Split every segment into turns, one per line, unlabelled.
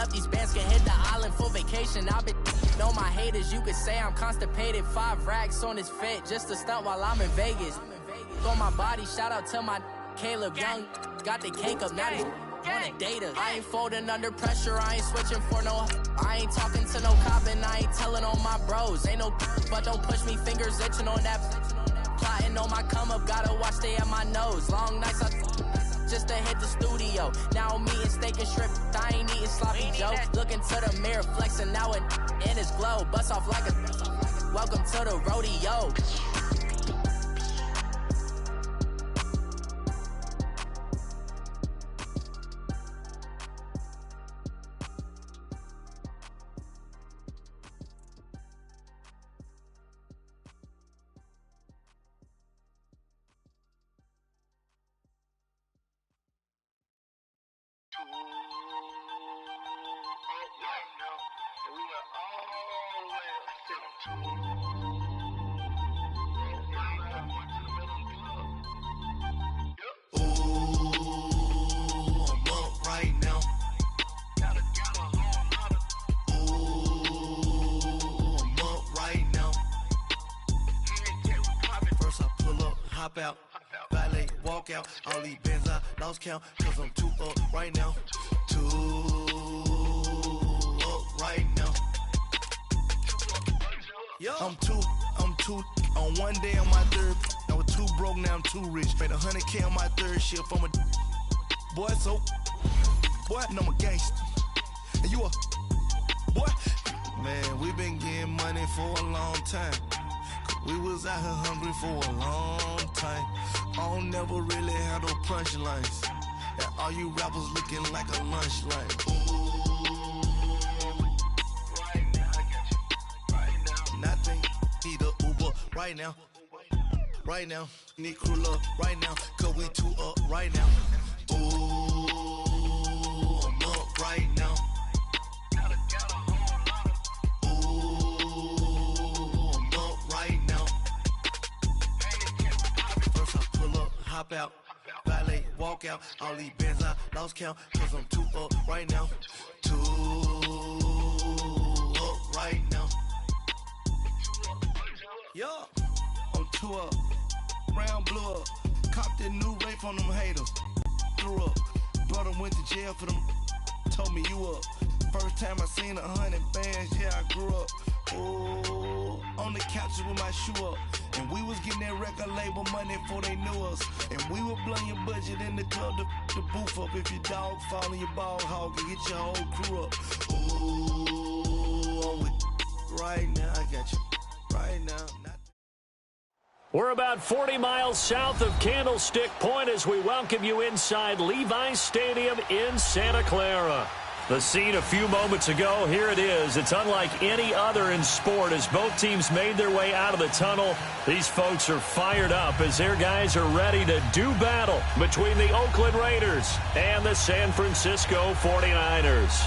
up, these bands can hit the island for vacation. I've been know my haters, you could say I'm constipated. 5 racks on his fit, just to stunt while I'm in Vegas. On my body, shout out to my Caleb Young. Got the cake up, now he's wanna date us. I ain't folding under pressure, I ain't switching for no. I ain't talking to no cop and I ain't telling on my bros. Ain't no but don't push me, fingers itching on that. Plotting on my come up, gotta watch stay at my nose. Long nights just to hit the studio. Now I'm eating steak and shrimp, I ain't eating sloppy joe. Looking to the mirror, flexing now and in his glow. Bust off like a welcome to the rodeo.
Out, valet, walk out, all these bands I lost count, cause I'm too up right now, too up right now. I'm too, on one day on my third, I was too broke, now I'm too rich, made 100K on my third shift, I'm a boy, so, boy, and I'm a gangster, and you a, boy, man, we been getting money for a long time. We was out here hungry for a long time. I don't never really have no punchlines. And all you rappers looking like a lunch line. Right now, I got you. Right now. Nothing. Need a Uber right now. Right now. Need crew love right now. Cause we too up right now. Ooh, I'm up right now. Hop out, valet, walk out, all these bands I lost count, cause I'm too up right now, too up right now. Yeah, I'm too up, round blew up, copped that new rape on them haters, threw up, brother went to jail for them, told me you up, first time I seen 100 bands, yeah I grew up, ooh, on the couches with my shoe up. And we was getting that record label money before they knew us. And we were blowing your budget in the club to boof up. If your dog fall in your ball hog and get your whole crew up. Ooh, I'm with right now. I got you right now.
We're about 40 miles south of Candlestick Point as we welcome you inside Levi's Stadium in Santa Clara. The scene a few moments ago, here it is. It's unlike any other in sport as both teams made their way out of the tunnel. These folks are fired up as their guys are ready to do battle between the Oakland Raiders and the San Francisco 49ers.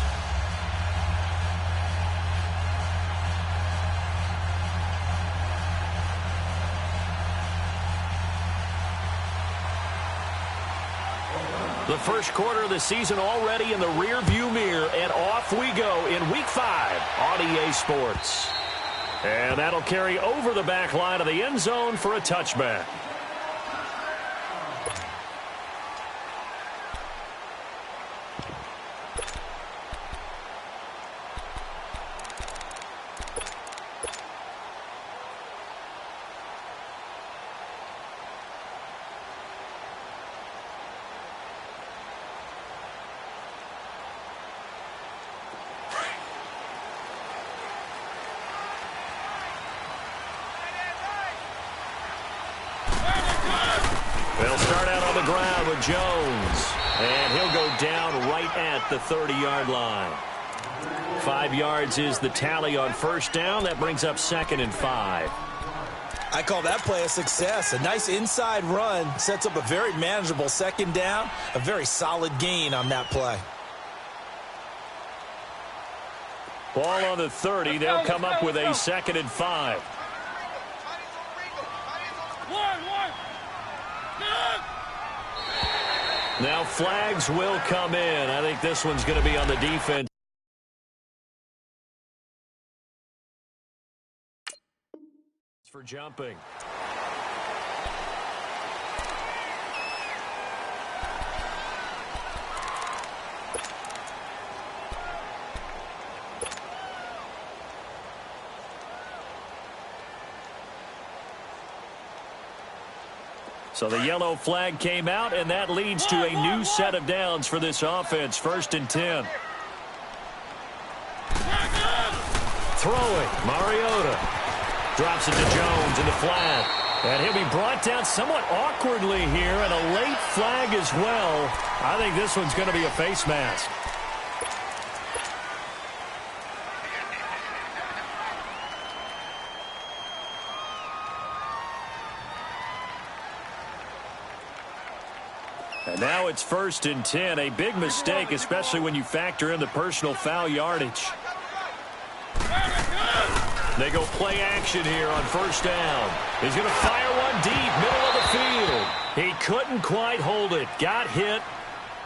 The first quarter of the season already in the rear-view mirror, and off we go in Week 5 on EA Sports. And that'll carry over the back line of the end zone for a touchback. They'll start out on the ground with Jones. And he'll go down right at the 30-yard line. 5 yards is the tally on first down. That brings up 2nd and 5.
I call that play a success. A nice inside run sets up a very manageable 2nd down. A very solid gain on that play.
Ball on the 30. They'll come up with a 2nd and 5. Now flags will come in. I think this one's going to be on the defense. For jumping. So the yellow flag came out, and that leads to a new set of downs for this offense. 1st and 10. Throwing, Mariota. Drops it to Jones in the flat. And he'll be brought down somewhat awkwardly here, and a late flag as well. I think this one's going to be a face mask. And now it's 1st and 10. A big mistake, especially when you factor in the personal foul yardage. They go play action here on 1st down. He's going to fire one deep, middle of the field. He couldn't quite hold it. Got hit.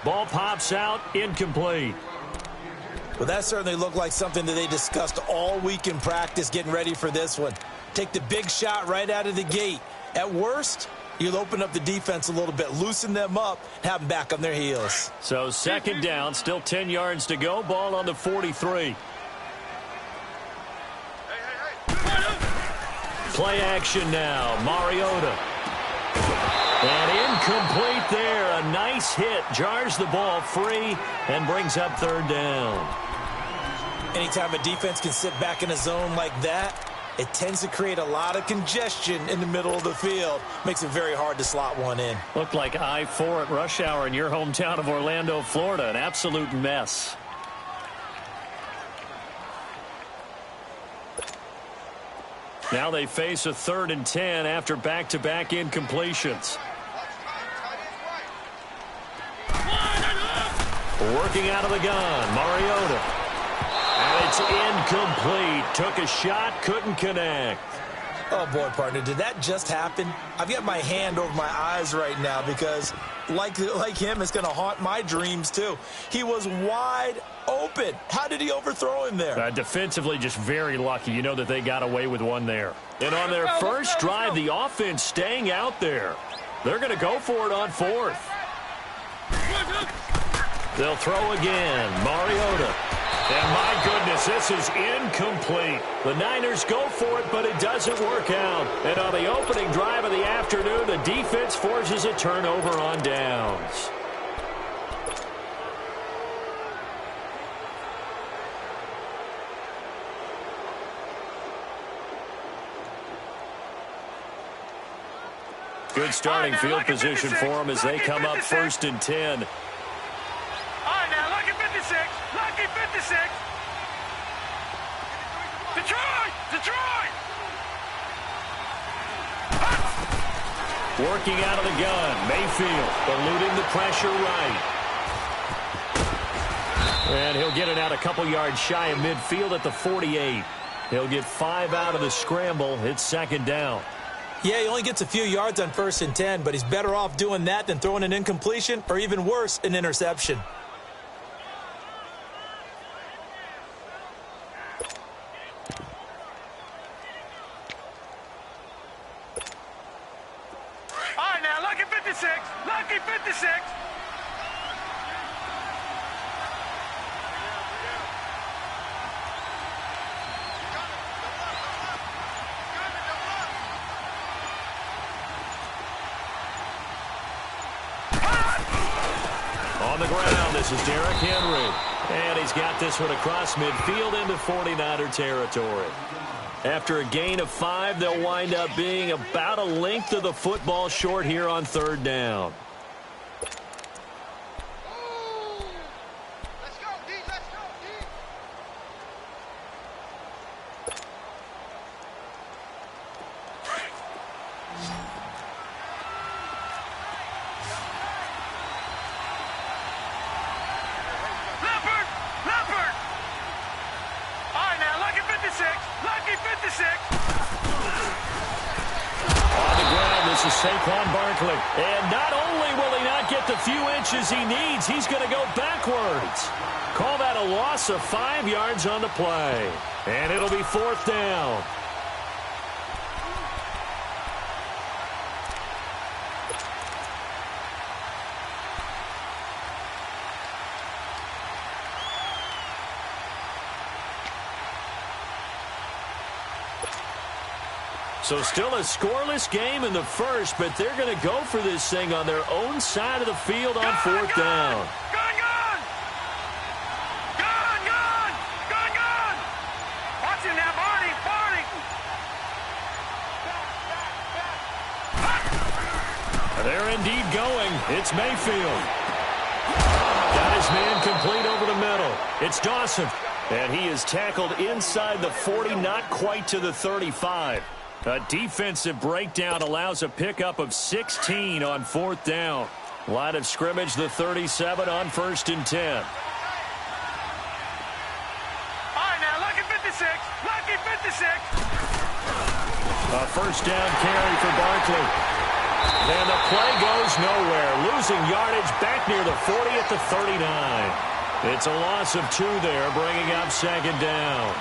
Ball pops out, incomplete.
Well, that certainly looked like something that they discussed all week in practice getting ready for this one. Take the big shot right out of the gate. At worst, you'll open up the defense a little bit, loosen them up, have them back on their heels.
So 2nd down, still 10 yards to go. Ball on the 43. Play action now. Mariota. And incomplete there. A nice hit. Jars the ball free and brings up 3rd down.
Anytime a defense can sit back in a zone like that, it tends to create a lot of congestion in the middle of the field. Makes it very hard to slot one in.
Looked like I-4 at rush hour in your hometown of Orlando, Florida. An absolute mess. Now they face a 3rd and 10 after back-to-back incompletions. Working out of the gun, Mariota. And it's incomplete. Took a shot, couldn't connect.
Oh, boy, partner, did that just happen? I've got my hand over my eyes right now because, like him, it's going to haunt my dreams, too. He was wide open. How did he overthrow him there?
Defensively, just very lucky. You know that they got away with one there. And on their first drive, the offense staying out there. They're going to go for it on 4th. They'll throw again. Mariota. And my goodness, this is incomplete. The Niners go for it, but it doesn't work out. And on the opening drive of the afternoon, the defense forces a turnover on downs. Good starting field position for them as they come up 1st and 10.
All right, now, lucky 56. Lucky 56. Detroit! Detroit!
Working out of the gun. Mayfield eluding the pressure right. And he'll get it out a couple yards shy of midfield at the 48. He'll get 5 out of the scramble. It's 2nd down.
Yeah, he only gets a few yards on 1st and 10, but he's better off doing that than throwing an incompletion or even worse, an interception.
All right, now, lucky 56. Lucky 56.
On the ground, this is Derrick Henry. And he's got this one across midfield into 49er territory. After a gain of 5, they'll wind up being about a length of the football short here on 3rd down. Saquon Barkley. And not only will he not get the few inches he needs, he's going to go backwards. Call that a loss of 5 yards on the play. And it'll be 4th down. So still a scoreless game in the first, but they're going to go for this thing on their own side of the field on fourth down.
Watch him now, Barney.
They're indeed going. It's Mayfield. Got his man complete over the middle. It's Dawson. And he is tackled inside the 40, not quite to the 35. A defensive breakdown allows a pickup of 16 on fourth down. Line of scrimmage, the 37 on 1st and 10.
All right, now, lucky 56. Lucky 56.
A first down carry for Barkley. And the play goes nowhere. Losing yardage back near the 40 at the 39. It's a loss of 2 there, bringing up 2nd down.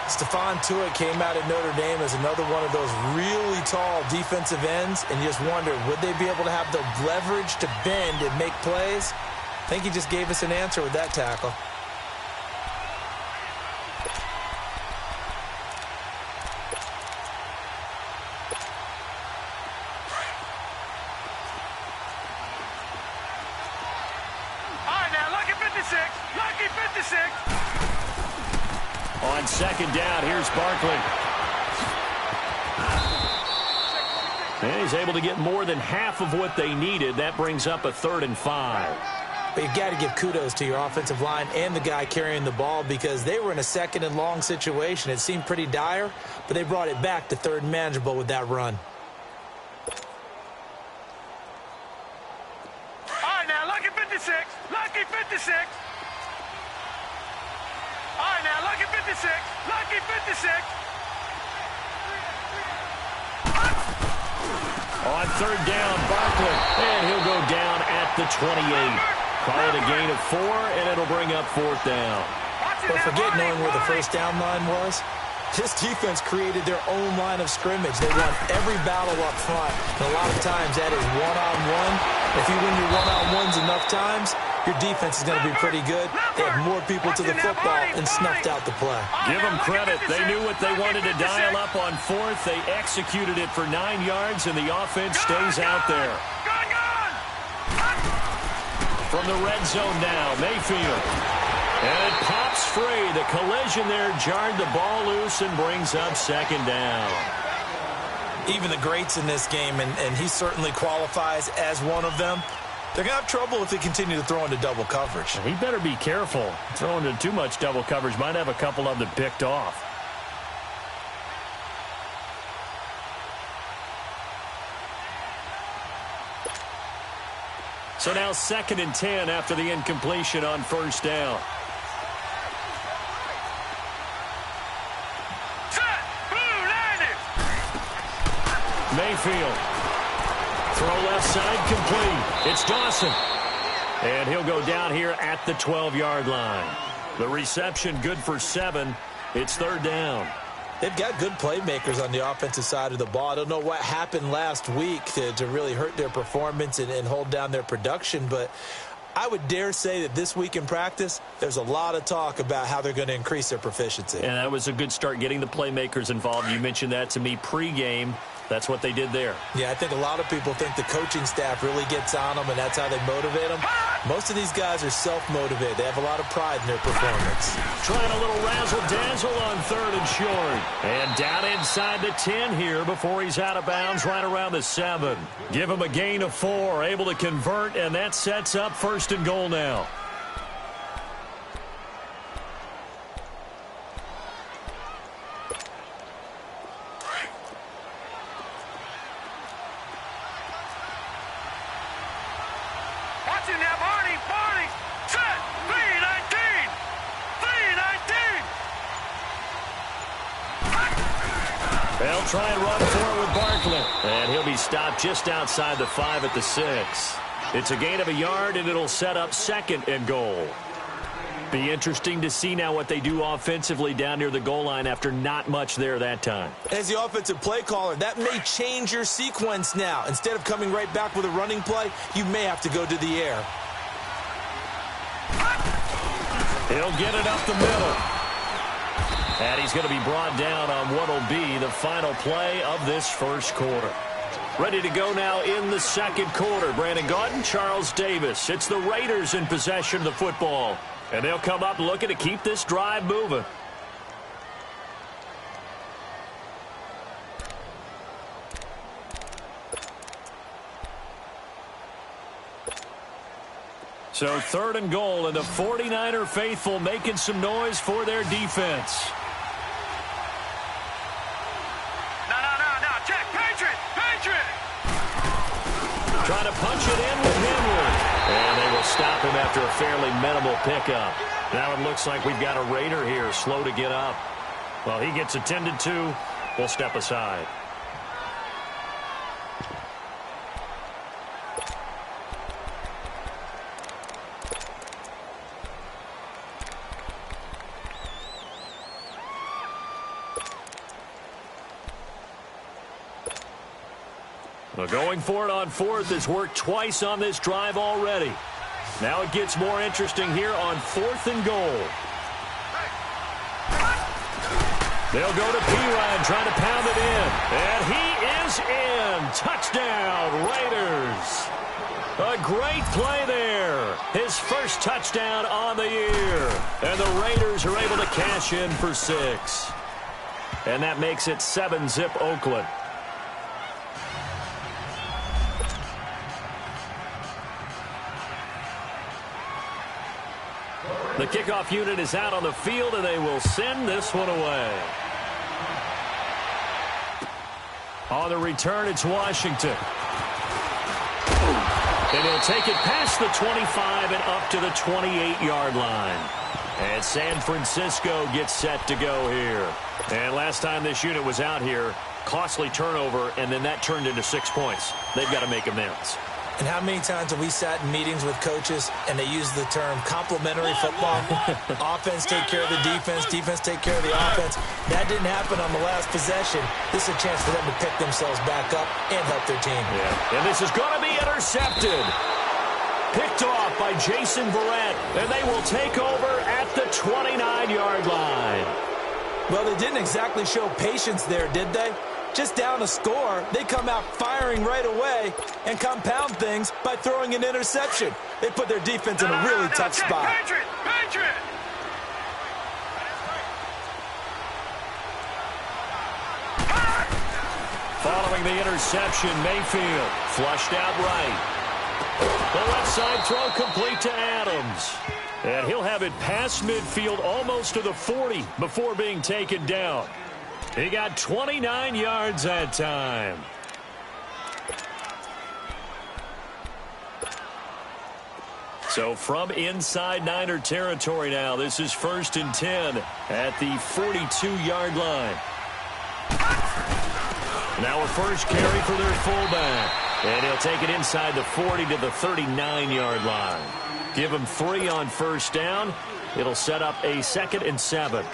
Stephon Tuitt came out at Notre Dame as another one of those really tall defensive ends, and you just wonder, would they be able to have the leverage to bend and make plays? I think he just gave us an answer with that tackle.
All right, now, lucky 56. Lucky 56.
On 2nd down, here's Barkley. And he's able to get more than half of what they needed. That brings up a 3rd and 5.
But you've got to give kudos to your offensive line and the guy carrying the ball because they were in a 2nd and long situation. It seemed pretty dire, but they brought it back to 3rd and manageable with that run.
All right, now, lucky 56. Lucky 56. All right, now, lucky 56. Lucky 56.
On 3rd down, Barkley. And he'll go down at the 28. Call it a gain of 4, and it'll bring up 4th down.
But forget knowing where the first down line was. This defense created their own line of scrimmage. They won every battle up front. And a lot of times that is one-on-one. If you win your one-on-ones enough times, your defense is going to be pretty good. They had more people to the football and snuffed out the play.
Give them credit. They knew what they wanted to dial up on 4th. They executed it for 9 yards, and the offense stays out there. From the red zone now, Mayfield. And it pops free. The collision there jarred the ball loose and brings up 2nd down.
Even the greats in this game, and he certainly qualifies as one of them, they're going to have trouble if they continue to throw into double coverage.
He better be careful. Throwing into too much double coverage might have a couple of them picked off. So now 2nd and 10 after the incompletion on 1st down. Mayfield. Throw left side complete. It's Dawson. And he'll go down here at the 12-yard line. The reception good for 7. It's 3rd down.
They've got good playmakers on the offensive side of the ball. I don't know what happened last week to really hurt their performance and hold down their production, but I would dare say that this week in practice, there's a lot of talk about how they're going to increase their proficiency.
And that was a good start getting the playmakers involved. You mentioned that to me pregame. That's what they did there.
Yeah, I think a lot of people think the coaching staff really gets on them, and that's how they motivate them. Most of these guys are self-motivated. They have a lot of pride in their performance.
Trying a little razzle-dazzle on 3rd and short. And down inside the 10 here before he's out of bounds right around the 7. Give him a gain of 4, able to convert, and that sets up 1st and goal now. They'll try and run for it with Barkley. And he'll be stopped just outside the 5 at the 6. It's a gain of a yard, and it'll set up 2nd and goal. Be interesting to see now what they do offensively down near the goal line after not much there that time.
As the offensive play caller, that may change your sequence now. Instead of coming right back with a running play, you may have to go to the air.
He'll get it up the middle. And he's going to be brought down on what will be the final play of this first quarter. Ready to go now in the second quarter. Brandon Gaudin, Charles Davis. It's the Raiders in possession of the football. And they'll come up looking to keep this drive moving. So 3rd and goal, and the 49er faithful making some noise for their defense. Trying to punch it in with Henry. And they will stop him after a fairly minimal pickup. Now it looks like we've got a Raider here, slow to get up. Well, he gets attended to. We'll step aside. Well, going for it on 4th has worked twice on this drive already. Now it gets more interesting here on 4th and goal. They'll go to Perine trying to pound it in. And he is in. Touchdown, Raiders. A great play there. His first touchdown on the year. And the Raiders are able to cash in for 6. And that makes it 7-zip Oakland. The kickoff unit is out on the field, and they will send this one away. On the return, it's Washington. And he'll take it past the 25 and up to the 28-yard line. And San Francisco gets set to go here. And last time this unit was out here, costly turnover, and then that turned into 6 points. They've got to make amends.
And how many times have we sat in meetings with coaches and they use the term complementary football? Offense take care of the defense, defense take care of the offense. That didn't happen on the last possession. This is a chance for them to pick themselves back up and help their team.
Yeah. And this is going to be intercepted. Picked off by Jason Verrett, and they will take over at the 29-yard line.
Well, they didn't exactly show patience there, did they? Just down a score, they come out firing right away and compound things by throwing an interception. They put their defense in a really tough spot.
Patriot!
Following the interception, Mayfield flushed out right. The left side throw complete to Adams. And he'll have it past midfield almost to the 40 before being taken down. He got 29 yards that time. So from inside Niner territory now, this is 1st and 10 at the 42-yard line. Now a first carry for their fullback. And he'll take it inside the 40 to the 39-yard line. Give him 3 on first down. It'll set up a 2nd and 7.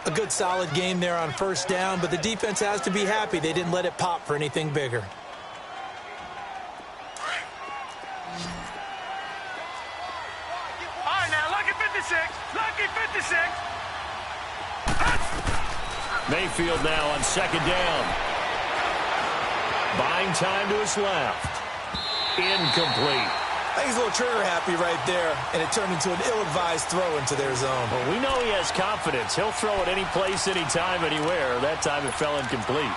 A good solid game there on first down, but the defense has to be happy they didn't let it pop for anything bigger.
All right, now, lucky 56. Lucky 56.
Mayfield now on 2nd down. Buying time to his left. Incomplete.
I think he's a little trigger happy right there, and it turned into an ill-advised throw into their zone.
Well, we know he has confidence. He'll throw it any place, anytime, anywhere. That time it fell incomplete.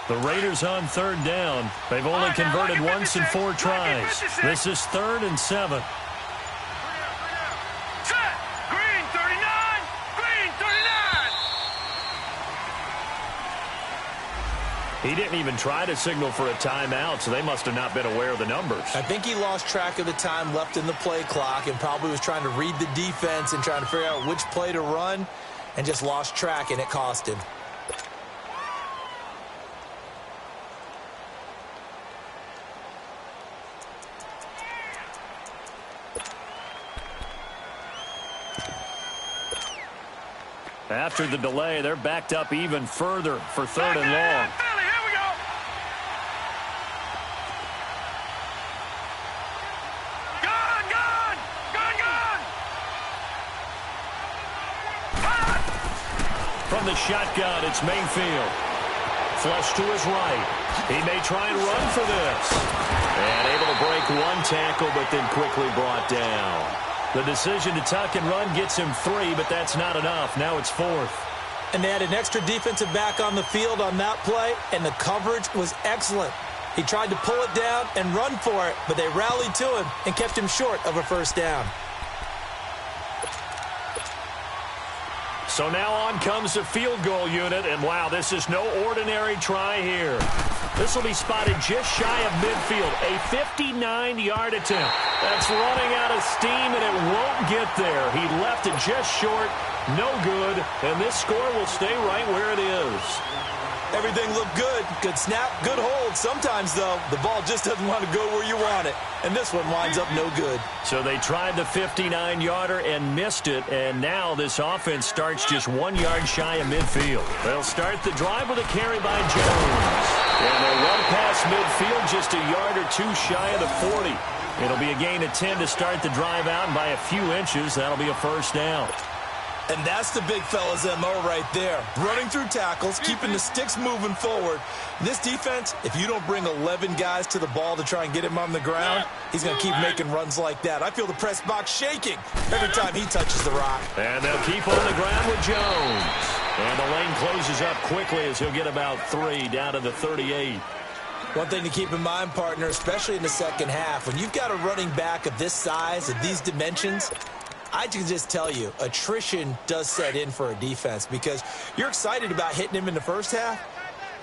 The Raiders on 3rd down. They've only converted once in 4 tries. This is 3rd and 7.
Set. Green 39. Green 39.
He didn't even try to signal for a timeout, so they must have not been aware of the numbers.
I think he lost track of the time left in the play clock and probably was trying to read the defense and trying to figure out which play to run and just lost track, and it cost him.
After the delay, they're backed up even further for 3rd and long.
Philly, here we go. Gone.
From the shotgun, it's Mayfield. Flush to his right. He may try and run for this. And able to break one tackle, but then quickly brought down. The decision to tuck and run gets him 3, but that's not enough. Now it's 4th.
And they had an extra defensive back on the field on that play, and the coverage was excellent. He tried to pull it down and run for it, but they rallied to him and kept him short of a first down.
So now on comes the field goal unit, and wow, this is no ordinary try here. This will be spotted just shy of midfield, a 59-yard attempt. That's running out of steam, and it won't get there. He left it just short, no good, and this score will stay right where it is.
Everything looked good. Good snap, good hold. Sometimes, though, the ball just doesn't want to go where you want it. And this one winds up no good.
So they tried the 59-yarder and missed it, and now this offense starts just 1 yard shy of midfield. They'll start the drive with a carry by Jones. And they'll run past midfield just a yard or two shy of the 40. It'll be a gain of 10 to start the drive out, and by a few inches, that'll be a first down.
And that's the big fella's MO right there. Running through tackles, keeping the sticks moving forward. This defense, if you don't bring 11 guys to the ball to try and get him on the ground, he's going to keep making runs like that. I feel the press box shaking every time he touches the rock.
And they'll keep on the ground with Jones. And the lane closes up quickly as he'll get about 3 down to the 38.
One thing to keep in mind, partner, especially in the second half, when you've got a running back of this size, of these dimensions, I can just tell you, attrition does set in for a defense because you're excited about hitting him in the first half.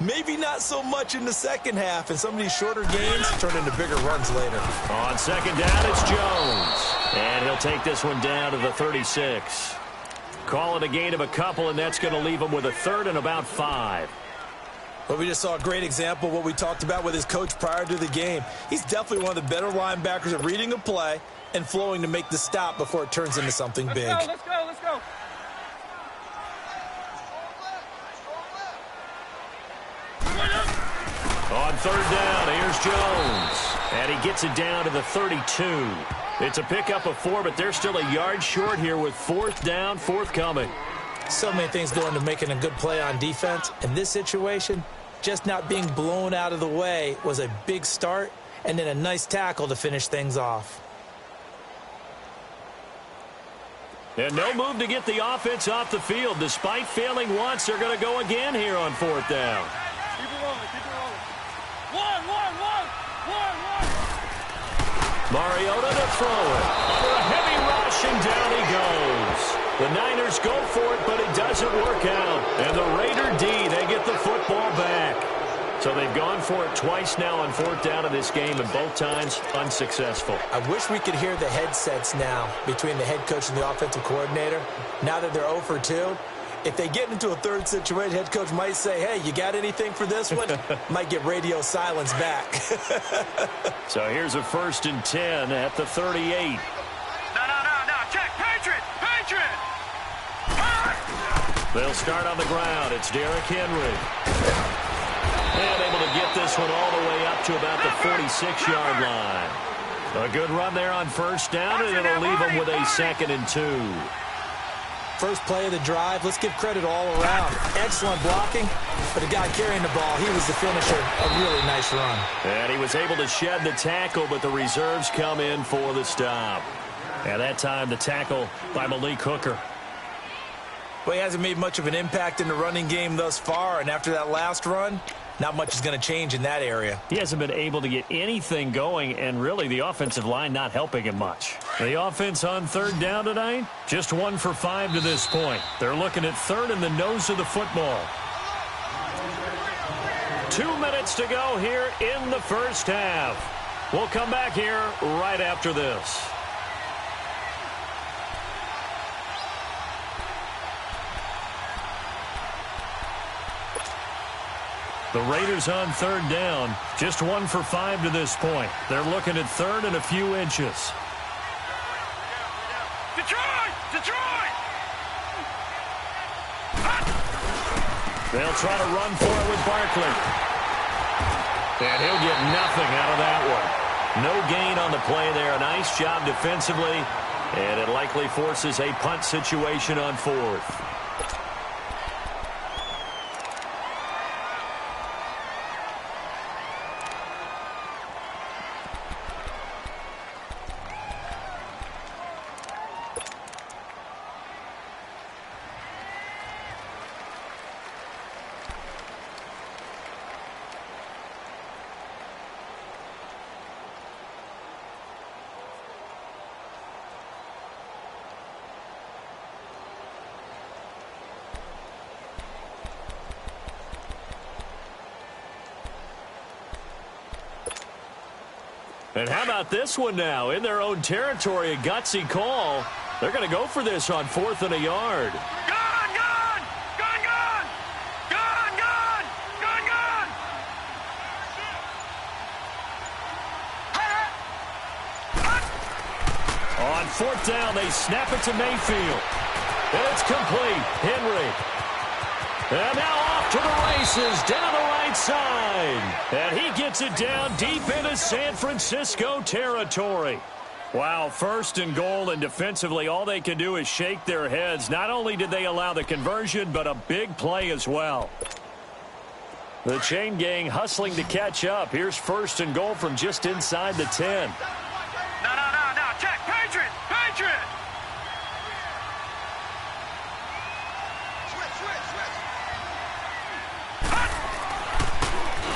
Maybe not so much in the second half, and some of these shorter games turn into bigger runs later.
On second down, it's Jones. And he'll take this one down to the 36. Call it a gain of a couple, and that's going to leave him with a 3rd and about 5.
Well, we just saw a great example of what we talked about with his coach prior to the game. He's definitely one of the better linebackers at reading a play and flowing to make the stop before it turns into something big.
Let's go.
On 3rd down, here's Jones. And he gets it down to the 32. It's a pickup of 4, but they're still a yard short here with 4th down, forthcoming.
So many things go into making a good play on defense. In this situation, just not being blown out of the way was a big start, and then a nice tackle to finish things off.
And no move to get the offense off the field. Despite failing once, they're going to go again here on 4th down.
Keep it rolling. One.
Mariota to throw it. For a heavy rush, and down he goes. The Niners go for it, but it doesn't work out. And the Raider D, they get the football back. So they've gone for it twice now on 4th down of this game, and both times unsuccessful.
I wish we could hear the headsets now between the head coach and the offensive coordinator. Now that they're 0 for 2, if they get into a third situation, head coach might say, hey, you got anything for this one? Might get radio silence back.
So here's a 1st and 10 at the 38.
No. Check. Patriot.
They'll start on the ground. It's Derrick Henry. And able to get this one all the way up to about the 46-yard line. A good run there on 1st down, and it'll leave them with a 2nd and 2.
First play of the drive, let's give credit all around. Excellent blocking, but the guy carrying the ball, he was the finisher. A really nice run.
And he was able to shed the tackle, but the reserves come in for the stop. And that time, the tackle by Malik Hooker.
Well, he hasn't made much of an impact in the running game thus far, and after that last run, not much is going to change in that area.
He hasn't been able to get anything going, and really the offensive line not helping him much. The offense on 3rd down tonight, just 1 for 5 to this point. They're looking at 3rd in the nose of the football. 2 minutes to go here in the first half. We'll come back here right after this. The Raiders on 3rd down, just 1 for 5 to this point. They're looking at 3rd and a few inches.
Detroit!
They'll try to run for it with Barkley. And he'll get nothing out of that one. No gain on the play there. Nice job defensively. And it likely forces a punt situation on fourth. And how about this one now? In their own territory, a gutsy call. They're going to go for this on 4th and a yard.
Gun, gun! Gun, gun! Gun, gun! Gun, gun!
On 4th down, they snap it to Mayfield. It's complete. Henry. And now off to the races, down the right side. And he gets it down deep into San Francisco territory. Wow, 1st and goal, and defensively all they can do is shake their heads. Not only did they allow the conversion, but a big play as well. The chain gang hustling to catch up. Here's 1st and goal from just inside the 10.
No. Check. Patriot! Patriot!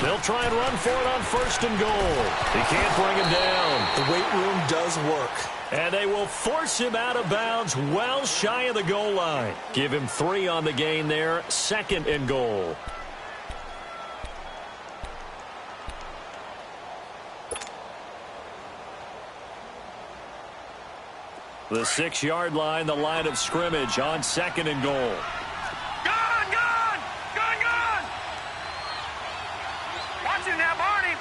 They'll try and run for it on 1st and goal. He can't bring him down.
The weight room does work.
And they will force him out of bounds well shy of the goal line. Give him 3 on the gain there. 2nd and goal. The 6-yard line, the line of scrimmage on 2nd and goal.
Now, Barney!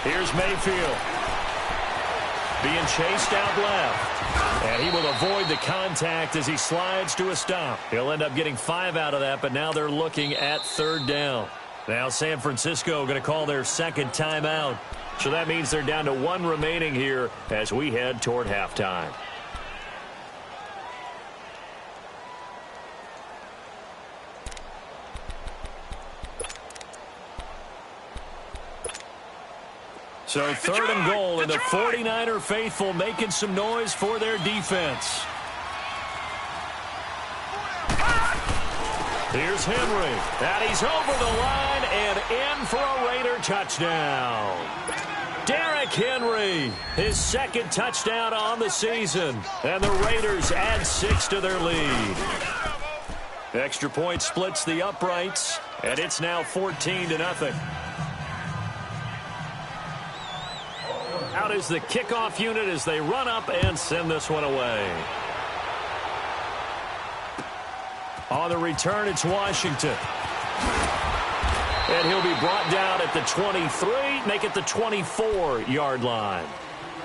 Here's Mayfield. Being chased out left. And he will avoid the contact as he slides to a stop. He'll end up getting 5 out of that, but now they're looking at 3rd down. Now San Francisco going to call their 2nd timeout. So that means they're down to 1 remaining here as we head toward halftime. So 3rd and goal, and the 49er faithful making some noise for their defense. Here's Henry, and he's over the line and in for a Raider touchdown. Derrick Henry, his 2nd touchdown on the season, and the Raiders add 6 to their lead. Extra point splits the uprights, and it's now 14-0. Out is the kickoff unit as they run up and send this one away. On the return, it's Washington. And he'll be brought down at the 23, make it the 24-yard line.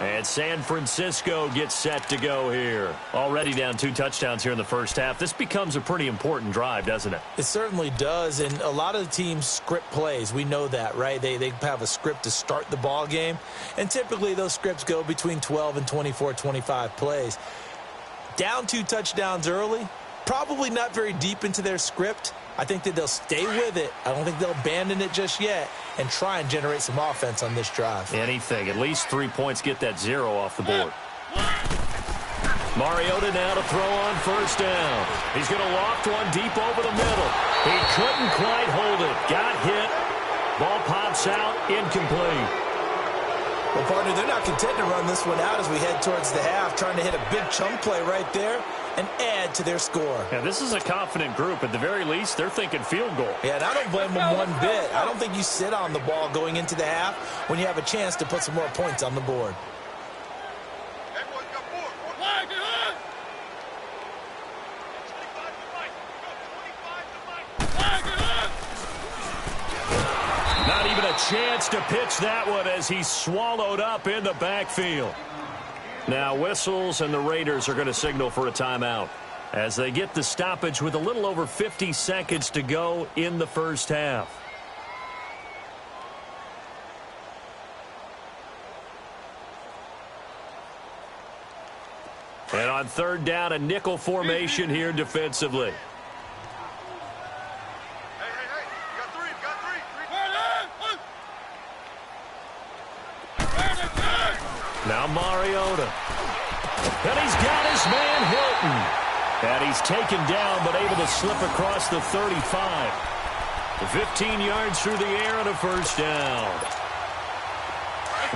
And San Francisco gets set to go here. Already down 2 touchdowns here in the first half. This becomes a pretty important drive, doesn't it?
It certainly does, and a lot of the teams script plays. We know that, right? They have a script to start the ball game, and typically those scripts go between 12 and 24, 25 plays. Down 2 touchdowns early, probably not very deep into their script. I think that they'll stay with it. I don't think they'll abandon it just yet and try and generate some offense on this drive.
Anything. At least 3 points, get that 0 off the board. Mariota now to throw on 1st down. He's going to loft one deep over the middle. He couldn't quite hold it. Got hit. Ball pops out. Incomplete.
Well, partner, they're not content to run this one out as we head towards the half, trying to hit a big chunk play right there and add to their score.
Yeah, this is a confident group. At the very least, they're thinking field goal.
Yeah, and I don't blame them one bit. I don't think you sit on the ball going into the half when you have a chance to put some more points on the board.
Not even a chance to pitch that one as he's swallowed up in the backfield. Now whistles, and the Raiders are going to signal for a timeout as they get the stoppage with a little over 50 seconds to go in the first half. And on third down, a nickel formation here defensively. Now Mariota. And he's got his man Hilton. And he's taken down but able to slip across the 35. 15 yards through the air and a first down.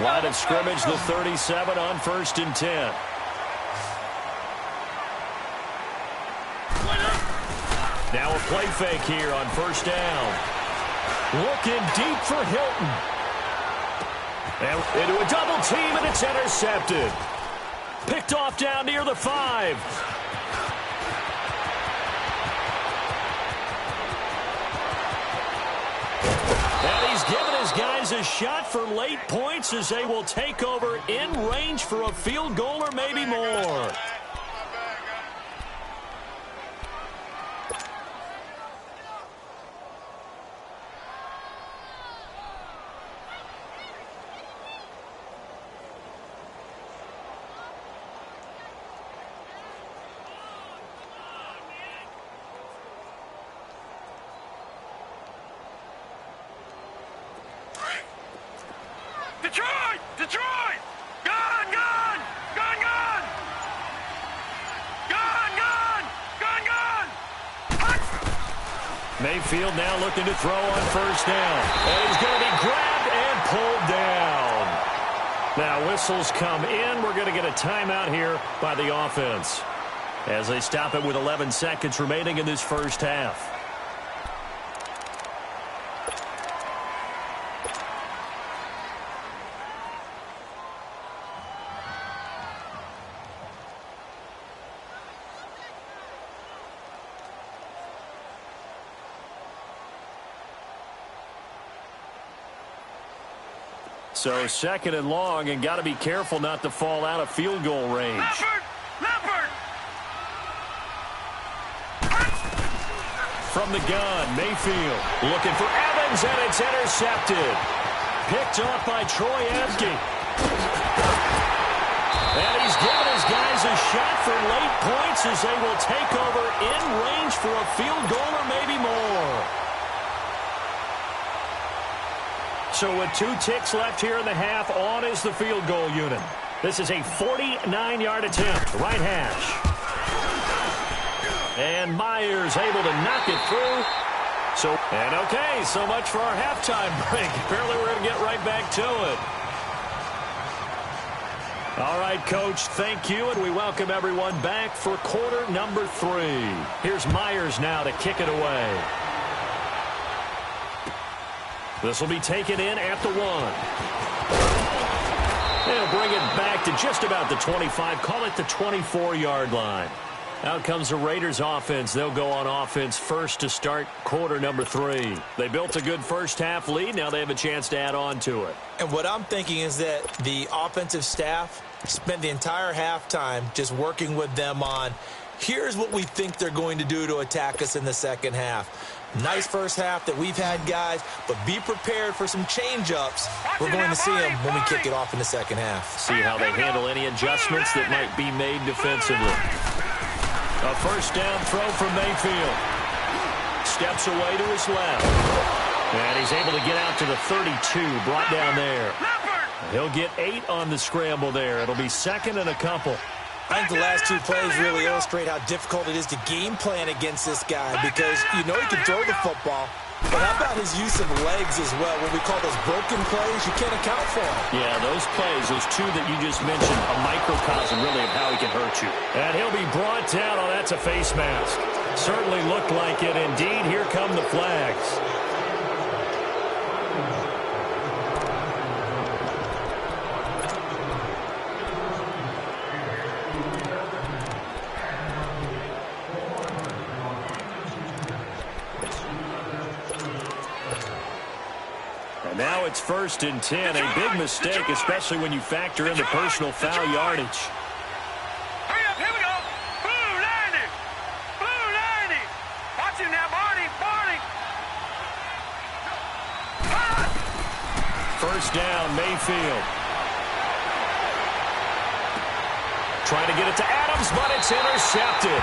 Line of scrimmage, the 37 on 1st and 10. Now a play fake here on 1st down. Looking deep for Hilton. And into a double team, and it's intercepted. Picked off down near the 5. And he's given his guys a shot for late points as they will take over in range for a field goal or maybe more.
Detroit! Detroit! Gun! Gun! Gun! Gun! Gun! Gun! Gun! Gun!
Mayfield now looking to throw on 1st down. And he's going to be grabbed and pulled down. Now whistles come in. We're going to get a timeout here by the offense as they stop it with 11 seconds remaining in this first half. So 2nd and long, and got to be careful not to fall out of field goal range.
Leopard!
From the gun, Mayfield looking for Evans, and it's intercepted. Picked off by Troy Apke. And he's given his guys a shot for late points as they will take over in range for a field goal or maybe more. So with 2 ticks left here in the half, on is the field goal unit. This is a 49-yard attempt, right hash. And Myers able to knock it through. And okay, so much for our halftime break. Apparently we're going to get right back to it. All right, Coach, thank you, and we welcome everyone back for quarter number 3. Here's Myers now to kick it away. This will be taken in at the 1. They'll bring it back to just about the 25. Call it the 24-yard line. Out comes the Raiders offense. They'll go on offense first to start quarter number 3. They built a good first half lead. Now they have a chance to add on to it.
And what I'm thinking is that the offensive staff spent the entire halftime just working with them on, here's what we think they're going to do to attack us in the second half. Nice first half that we've had, guys, but be prepared for some change-ups. We're going to see them when we kick it off in the second half.
See how they handle any adjustments that might be made defensively. A first down throw from Mayfield. Steps away to his left. And he's able to get out to the 32, brought down there. He'll get 8 on the scramble there. It'll be 2nd and a couple.
I think the last 2 plays really illustrate how difficult it is to game plan against this guy because you know he can throw the football, but how about his use of legs as well? What we call those broken plays, you can't account for them.
Yeah, those plays, those 2 that you just mentioned, a microcosm really of how he can hurt you. And he'll be brought down. Oh, that's a face mask. Certainly looked like it. Indeed, here come the flags. Now it's 1st and 10. A big mistake, especially when you factor in the personal foul yardage. First down, Mayfield. Trying to get it to Adams, but it's intercepted.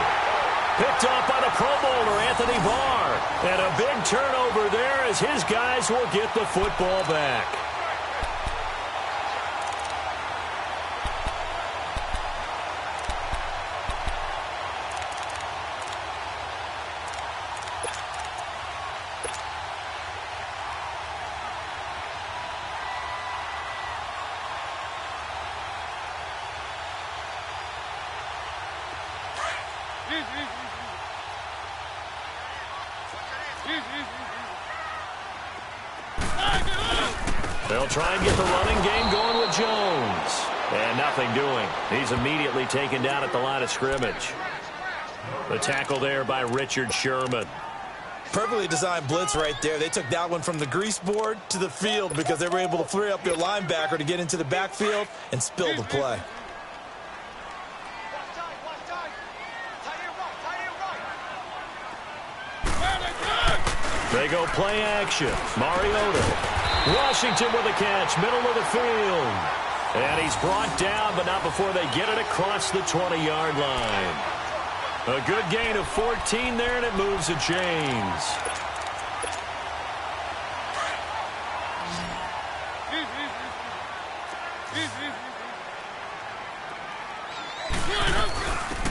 Picked off by the Pro Bowler, Anthony Barr. And a big turnover there as his guys will get the football back. They'll try and get the running game going with Jones. And nothing doing. He's immediately taken down at the line of scrimmage. The tackle there by Richard Sherman.
Perfectly designed blitz right there. They took that one from the grease board to the field because they were able to free up their linebacker to get into the backfield and spill the play.
They go play action. Mariota. Washington with a catch, middle of the field. And he's brought down, but not before they get it across the 20-yard line. A good gain of 14 there, and it moves the chains.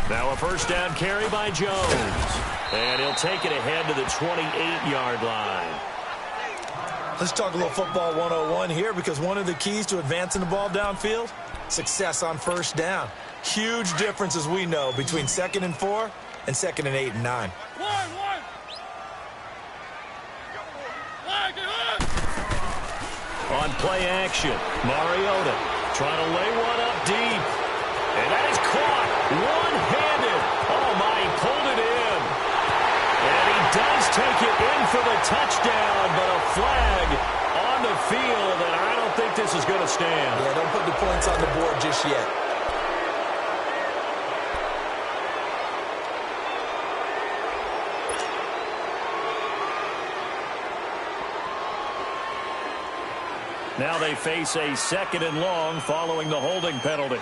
Now a first down carry by Jones. And he'll take it ahead to the 28-yard line.
Let's talk a little football 101 here, because one of the keys to advancing the ball downfield, success on first down. Huge difference, as we know, between 2nd and 4 and 2nd and 8 and 9.
On play action, Mariota trying to lay one up deep. And that is caught one-handed. Oh, my, he pulled it in. And he does take it in for the touchdown, but a flag on the field, and I don't think this is going to stand.
Yeah, don't put the points on the board just yet.
Now they face a 2nd and long following the holding penalty.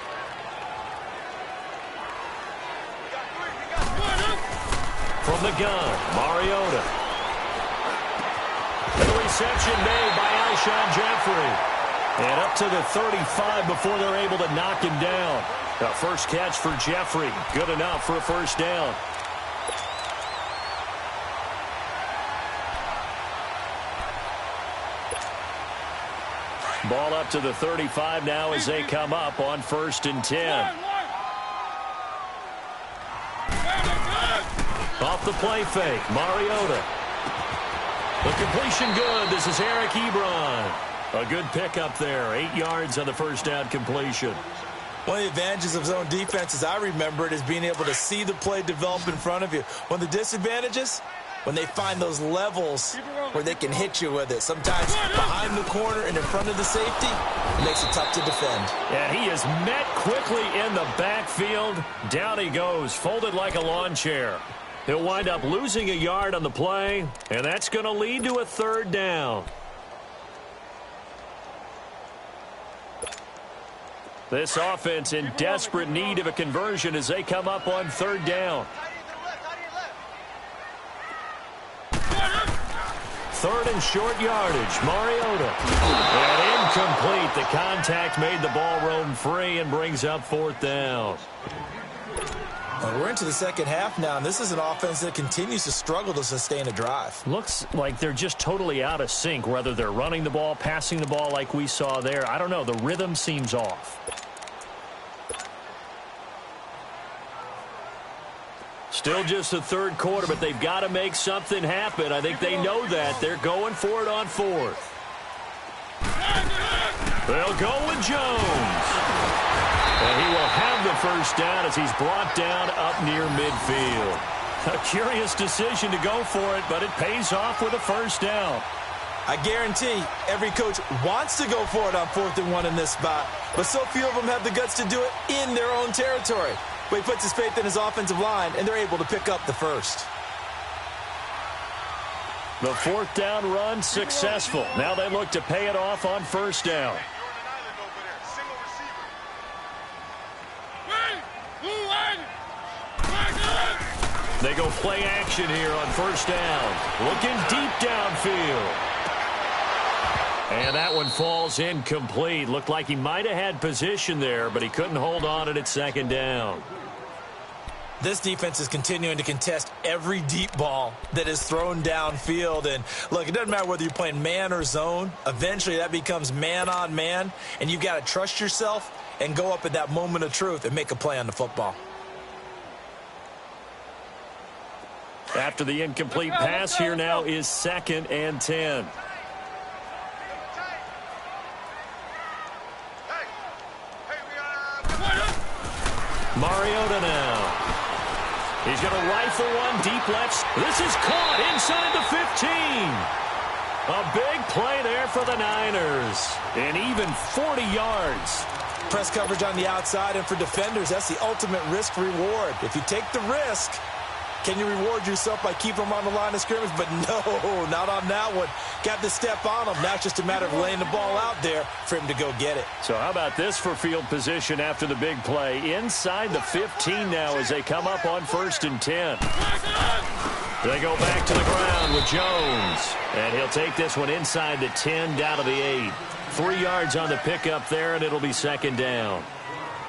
From the gun, Mariota. And the reception made by Alshon Jeffrey. And up to the 35 before they're able to knock him down. The first catch for Jeffrey. Good enough for a first down. Ball up to the 35 now as they come up on 1st and 10. Off the play fake, Mariota. The completion good. This is Eric Ebron. A good pickup there. 8 yards on the first down completion.
One of the advantages of zone defense, as I remember it, is being able to see the play develop in front of you. One of the disadvantages, when they find those levels where they can hit you with it. Sometimes behind the corner and in front of the safety, it makes it tough to defend.
And he is met quickly in the backfield. Down he goes, folded like a lawn chair. He'll wind up losing a yard on the play, and that's going to lead to a 3rd down. This offense in desperate need of a conversion as they come up on 3rd down. 3rd and short yardage, Mariota. And incomplete. The contact made the ball roam free and brings up 4th down.
We're into the second half now, and this is an offense that continues to struggle to sustain a drive.
Looks like they're just totally out of sync, whether they're running the ball, passing the ball like we saw there. I don't know. The rhythm seems off. Still just the 3rd quarter, but they've got to make something happen. I think they know that. They're going for it on 4th. They'll go with Jones. And he will have the first down as he's brought down up near midfield. A curious decision to go for it, but it pays off with a first down.
I guarantee every coach wants to go for it on 4th and 1 in this spot, but so few of them have the guts to do it in their own territory. But he puts his faith in his offensive line, and they're able to pick up the first.
The fourth down run successful. Now they look to pay it off on first down. They go play action here on first down. Looking deep downfield. And that one falls incomplete. Looked like he might have had position there, but he couldn't hold on at second down.
This defense is continuing to contest every deep ball that is thrown downfield. And, look, it doesn't matter whether you're playing man or zone. Eventually that becomes man on man, and you've got to trust yourself and go up at that moment of truth and make a play on the football.
After the incomplete pass, here now is 2nd and 10. Mariota now. He's going to rifle one deep left. This is caught inside the 15. A big play there for the Niners. And even 40 yards.
Press coverage on the outside, and for defenders, that's the ultimate risk reward. If you take the risk, can you reward yourself by keeping them on the line of scrimmage? But no, not on that one. Got to step on them. Now it's just a matter of laying the ball out there for him to go get it.
So how about this for field position after the big play? Inside the 15 now as they come up on 1st and 10. They go back to the ground with Jones. And he'll take this one inside the 10 down to the 8. 3 yards on the pickup there, and it'll be 2nd down.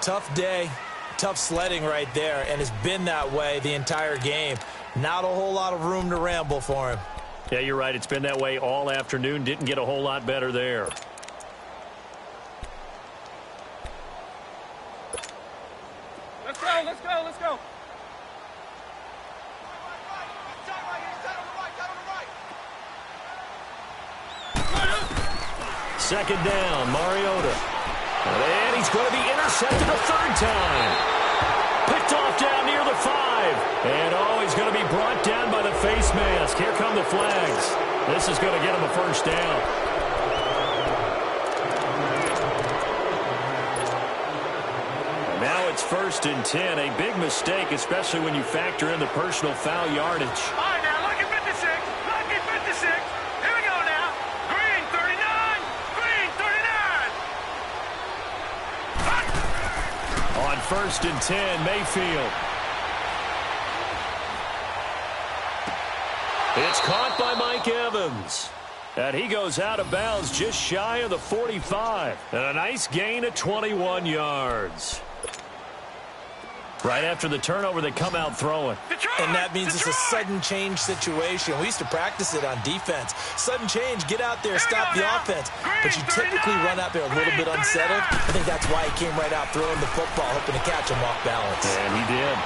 Tough day. Tough sledding right there, and it's been that way the entire game. Not a whole lot of room to ramble for him.
Yeah, you're right. It's been that way all afternoon. Didn't get a whole lot better there.
Let's go, let's go, let's go.
Second down, Mariota. And he's going to be intercepted a 3rd time. Picked off down near the 5. And, he's going to be brought down by the face mask. Here come the flags. This is going to get him a 1st down. And now it's 1st and 10. A big mistake, especially when you factor in the personal foul yardage.
All right, now, lucky 56. Lucky 56. Here we go now. Green, 39. Green, 39.
On 1st and 10, Mayfield. It's caught by Mike Evans. And he goes out of bounds just shy of the 45. And a nice gain of 21 yards. Right after the turnover, they come out throwing.
And that means it's a sudden change situation. We used to practice it on defense. Sudden change, get out there, stop the offense. But you typically run out there a little bit unsettled. I think that's why he came right out throwing the football, hoping to catch him off balance.
And he did.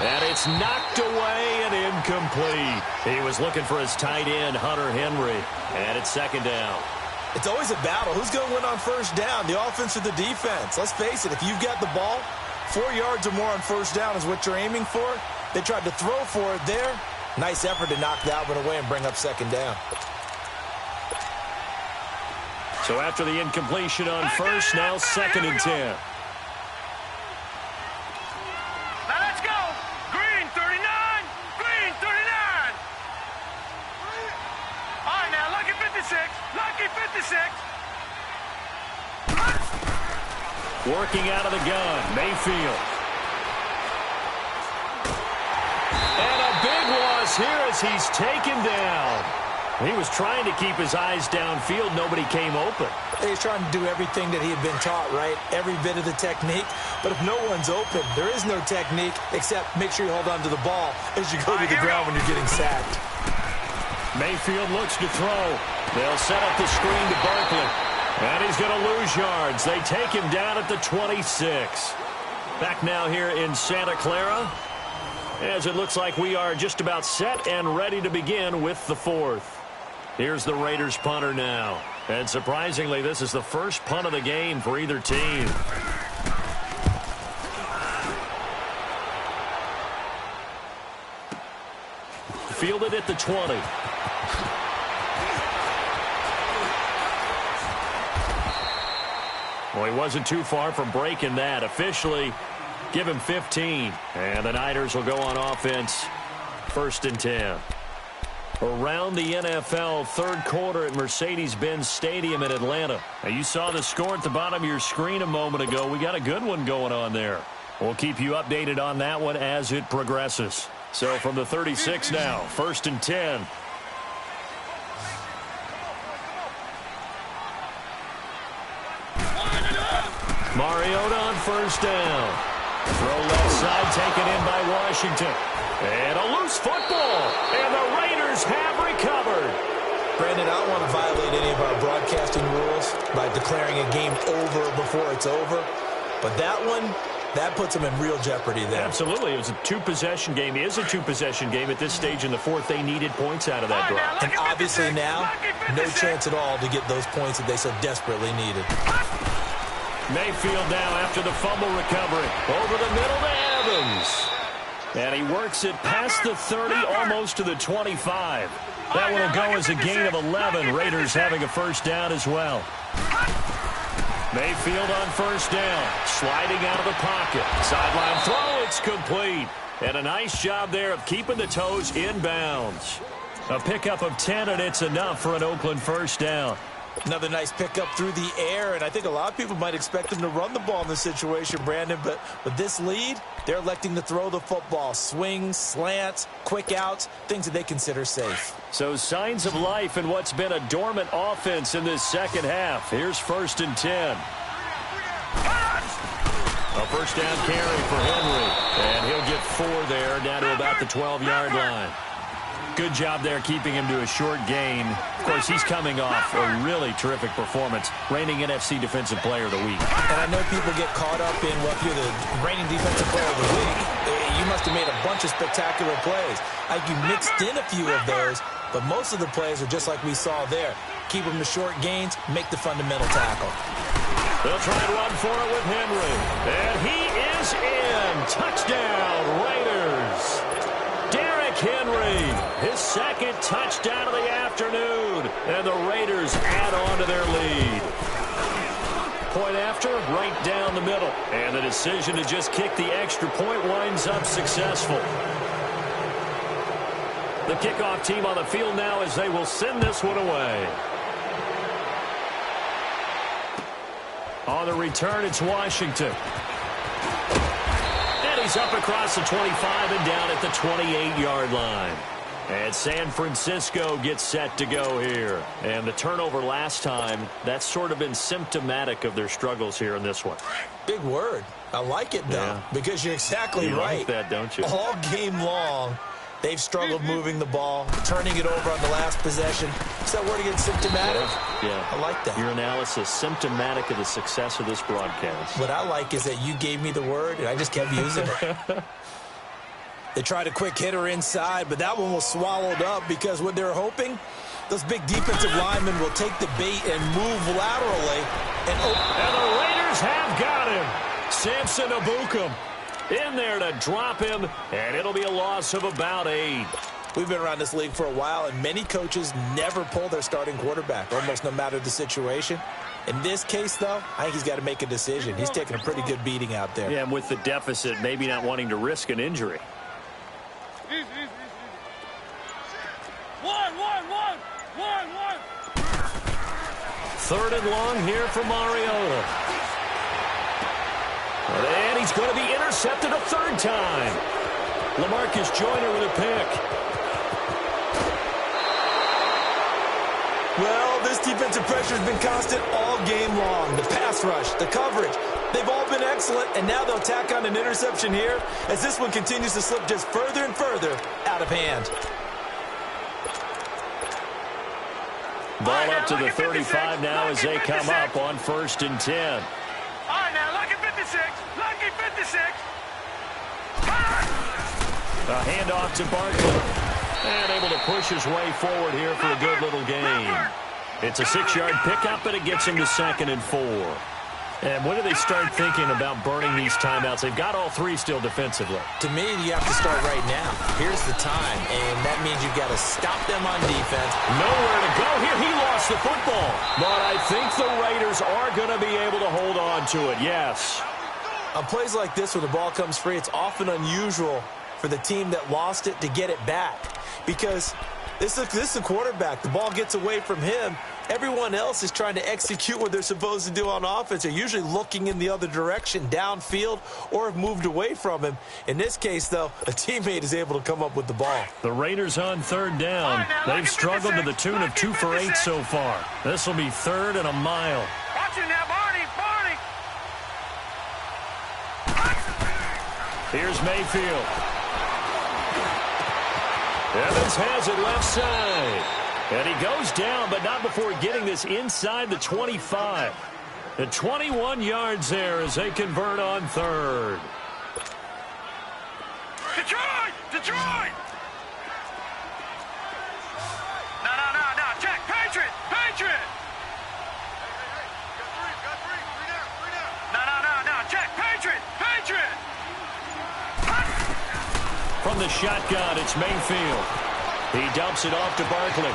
And it's knocked away and incomplete. He was looking for his tight end, Hunter Henry. And it's 2nd down.
It's always a battle. Who's going to win on 1st down, the offense or the defense? Let's face it, if you've got the ball, 4 yards or more on 1st down is what you're aiming for. They tried to throw for it there. Nice effort to knock that one away and bring up 2nd down.
So after the incompletion on 1st, now 2nd and 10.
Now let's go. Green, 39. Green, 39. All right, now, lucky 56. Lucky 56.
Working out of the gun, Mayfield. And a big loss here as he's taken down. He was trying to keep his eyes downfield. Nobody came open.
He's trying to do everything that he had been taught, right? Every bit of the technique. But if no one's open, there is no technique except make sure you hold on to the ball as you go to the ground when you're getting sacked.
Mayfield looks to throw. They'll set up the screen to Barkley. And he's going to lose yards. They take him down at the 26. Back now here in Santa Clara, as it looks like we are just about set and ready to begin with the 4th. Here's the Raiders punter now. And surprisingly, this is the first punt of the game for either team. Fielded at the 20. Well, he wasn't too far from breaking that. Officially, give him 15. And the Niners will go on offense. 1st and 10. around the NFL, third quarter at Mercedes-Benz Stadium in Atlanta. Now, you saw the score at the bottom of your screen a moment ago. We got a good one going on there. We'll keep you updated on that one as it progresses. So from the 36 now, 1st and 10. Mariota on first down. Throw left side taken in by Washington. And a loose football. And the Raiders have recovered.
Brandon, I don't want to violate any of our broadcasting rules by declaring a game over before it's over. But that one, that puts them in real jeopardy there.
Absolutely. It was a two-possession game. It is a two-possession game at this stage in the fourth. They needed points out of that drive.
And obviously now, no chance at all to get those points that they so desperately needed.
Mayfield now after the fumble recovery. Over the middle to Evans. And he works it past the 30, almost to the 25. That one will go as a gain of 11. Raiders having a first down as well. Mayfield on first down. Sliding out of the pocket. Sideline throw, it's complete. And a nice job there of keeping the toes inbounds. A pickup of 10, and it's enough for an Oakland first down.
Another nice pickup through the air, and I think a lot of people might expect them to run the ball in this situation, Brandon, but with this lead, they're electing to throw the football. Swings, slants, quick outs, things that they consider safe.
So signs of life in what's been a dormant offense in this second half. Here's 1st and 10. A first down carry for Henry, and he'll get 4 there, down to about the 12-yard line. Good job there keeping him to a short gain. Of course, he's coming off a really terrific performance, reigning NFC Defensive Player of the Week.
And I know people get caught up in, well, if you're the reigning Defensive Player of the Week, you must have made a bunch of spectacular plays. Like you mixed in a few of those, but most of the plays are just like we saw there. Keep them to short gains, make the fundamental tackle.
They'll try and run for it with Henry. And he is in. Touchdown, Raiders. Derrick Henry, his second touchdown of the afternoon. And the Raiders add on to their lead. Point after, right down the middle. And the decision to just kick the extra point winds up successful. The kickoff team on the field now as they will send this one away. On the return, it's Washington. And he's up across the 25 and down at the 28-yard line. And San Francisco gets set to go here. And the turnover last time, that's sort of been symptomatic of their struggles here in this one.
Big word. I like it, though, because you're exactly right.
You like that, don't you?
All game long, they've struggled moving the ball, turning it over on the last possession. Is that word again, symptomatic?
Yeah.
I like that.
Your analysis, symptomatic of the success of this broadcast.
What I like is that you gave me the word, and I just kept using it. They tried a quick hitter inside, but that one was swallowed up because what they're hoping, those big defensive linemen will take the bait and move laterally. And
the Raiders have got him. Samson Ebukam in there to drop him, and it'll be a loss of about 8.
We've been around this league for a while, and many coaches never pull their starting quarterback, almost no matter the situation. In this case, though, I think he's got to make a decision. He's taking a pretty good beating out there.
Yeah, and with the deficit, maybe not wanting to risk an injury.
One.
3rd and long here for Mariota. And he's going to be intercepted a 3rd time. LaMarcus Joyner with a pick.
Well, this defensive pressure has been constant all game long. The pass rush, the coverage, they've all been excellent, and now they'll tack on an interception here as this one continues to slip just further and further out of hand.
Ball up to the 35 now as they come up on 1st and 10.
All right, now, lucky 56. Lucky 56.
A handoff to Barkley. And able to push his way forward here for a good little gain. It's a 6-yard pickup, and it gets him to 2nd and 4. And when do they start thinking about burning these timeouts? They've got all 3 still defensively.
To me, you have to start right now. Here's the time, and that means you've got to stop them on defense.
Nowhere to go here. He lost the football. But I think the Raiders are going to be able to hold on to it, yes.
On plays like this, when the ball comes free, it's often unusual for the team that lost it to get it back. Because This is the quarterback. The ball gets away from him. Everyone else is trying to execute what they're supposed to do on offense. They're usually looking in the other direction, downfield, or have moved away from him. In this case, though, a teammate is able to come up with the ball.
The Raiders on third down. They've struggled to the tune of 2 for 8 so far. This will be 3rd and a mile.
Watch it now, Barney.
Here's Mayfield. Evans has it left side. And he goes down, but not before getting this inside the 25. The 21 yards there as they convert on 3rd.
Detroit! No. Check. Patriot. No. Check. Patriot.
From the shotgun, it's Mayfield. He dumps it off to Barkley.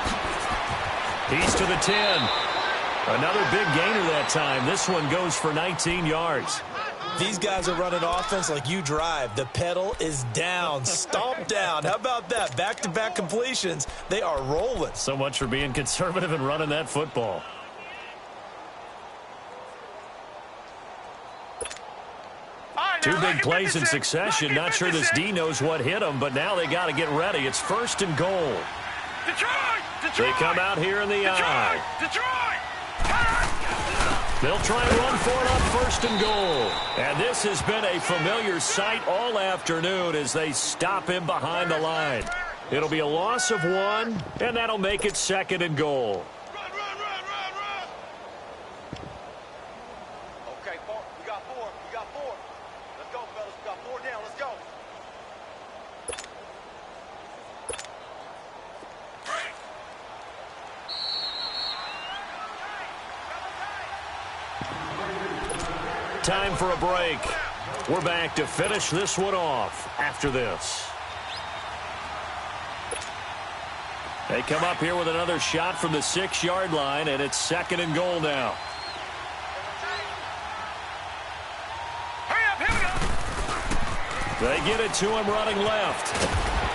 He's to the 10. Another big gainer that time. This one goes for 19 yards.
These guys are running offense like you drive. The pedal is down, stomped down. How about that? Back-to-back completions. They are rolling.
So much for being conservative and running that football. Two big plays in succession. Not sure this D knows what hit them, but now they got to get ready. It's 1st and goal.
Detroit!
They come out here in the eye.
Detroit!
They'll try and run for it on 1st and goal. And this has been a familiar sight all afternoon as they stop him behind the line. It'll be a loss of 1, and that'll make it 2nd and goal.
Run. Okay, we got 4. Let's go, fellas. We got 4 down. Let's go.
Time for a break. We're back to finish this one off after this. They come up here with another shot from the 6-yard line, and it's 2nd and goal now.
Hurry up, here we go.
They get it to him running left.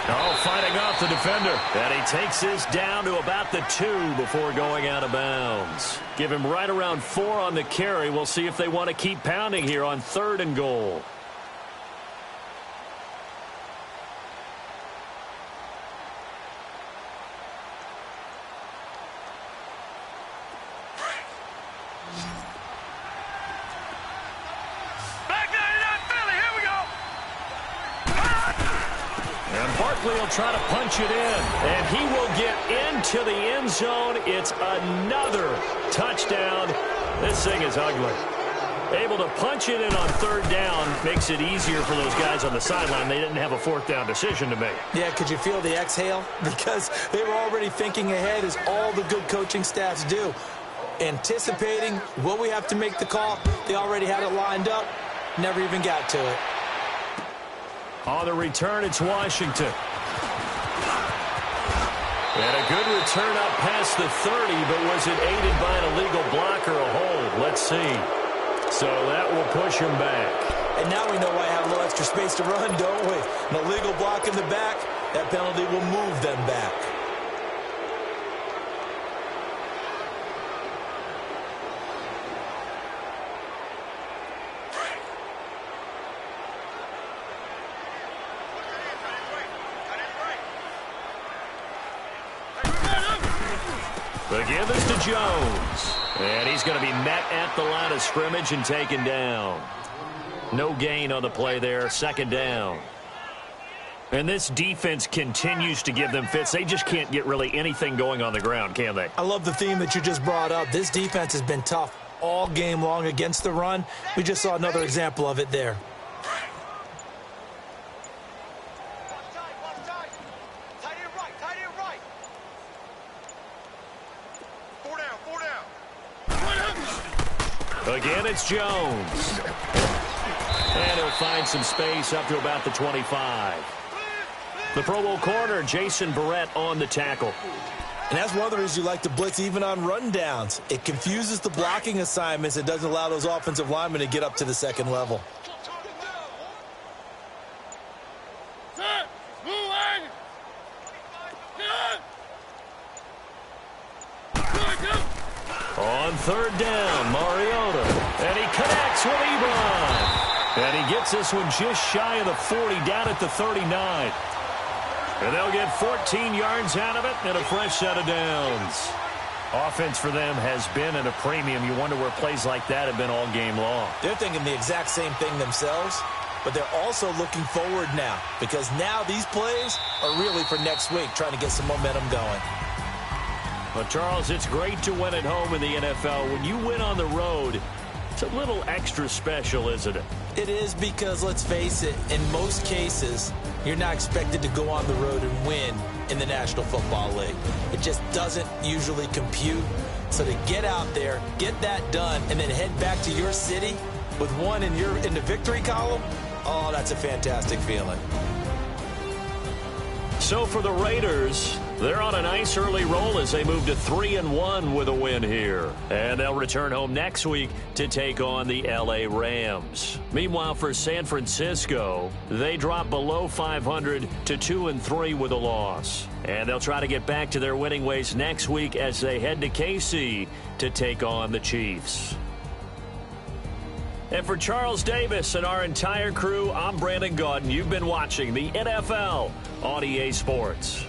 Oh, fighting off the defender. And he takes this down to about the 2 before going out of bounds. Give him right around 4 on the carry. We'll see if they want to keep pounding here on 3rd and goal. He'll try to punch it in, and he will get into the end zone. It's another touchdown. This thing is ugly. Able to punch it in on 3rd down makes it easier for those guys on the sideline. They didn't have a 4th down decision to make.
Yeah, could you feel the exhale? Because they were already thinking ahead, as all the good coaching staffs do. Anticipating, will we have to make the call? They already had it lined up. Never even got to it.
On the return, it's Washington. And a good return up past the 30, but was it aided by an illegal block or a hold? Let's see. So that will push him back.
And now we know why I have a little extra space to run, don't we? An illegal block in the back, that penalty will move them back.
The give is to Jones. And he's going to be met at the line of scrimmage and taken down. No gain on the play there. 2nd down. And this defense continues to give them fits. They just can't get really anything going on the ground, can they?
I love the theme that you just brought up. This defense has been tough all game long against the run. We just saw another example of it there.
Again, it's Jones. And he'll find some space up to about the 25. The Pro Bowl corner, Jason Verrett, on the tackle.
And that's one of the reasons you like to blitz even on rundowns. It confuses the blocking assignments. It doesn't allow those offensive linemen to get up to the 2nd level.
on third down, Mariota. And he connects with Ebron. And he gets this one just shy of the 40, down at the 39. And they'll get 14 yards out of it and a fresh set of downs. Offense for them has been at a premium. You wonder where plays like that have been all game long.
They're thinking the exact same thing themselves, but they're also looking forward now because now these plays are really for next week, trying to get some momentum going.
Well, Charles, it's great to win at home in the NFL. When you win on the road, it's a little extra special, isn't it?
It is because, let's face it, in most cases, you're not expected to go on the road and win in the National Football League. It just doesn't usually compute. So to get out there, get that done, and then head back to your city with one in the victory column, oh, that's a fantastic feeling.
So for the Raiders, they're on a nice early roll as they move to 3-1 with a win here. And they'll return home next week to take on the L.A. Rams. Meanwhile, for San Francisco, they drop below 500 to 2-3 with a loss. And they'll try to get back to their winning ways next week as they head to KC to take on the Chiefs. And for Charles Davis and our entire crew, I'm Brandon Gaudin. You've been watching the NFL on EA Sports.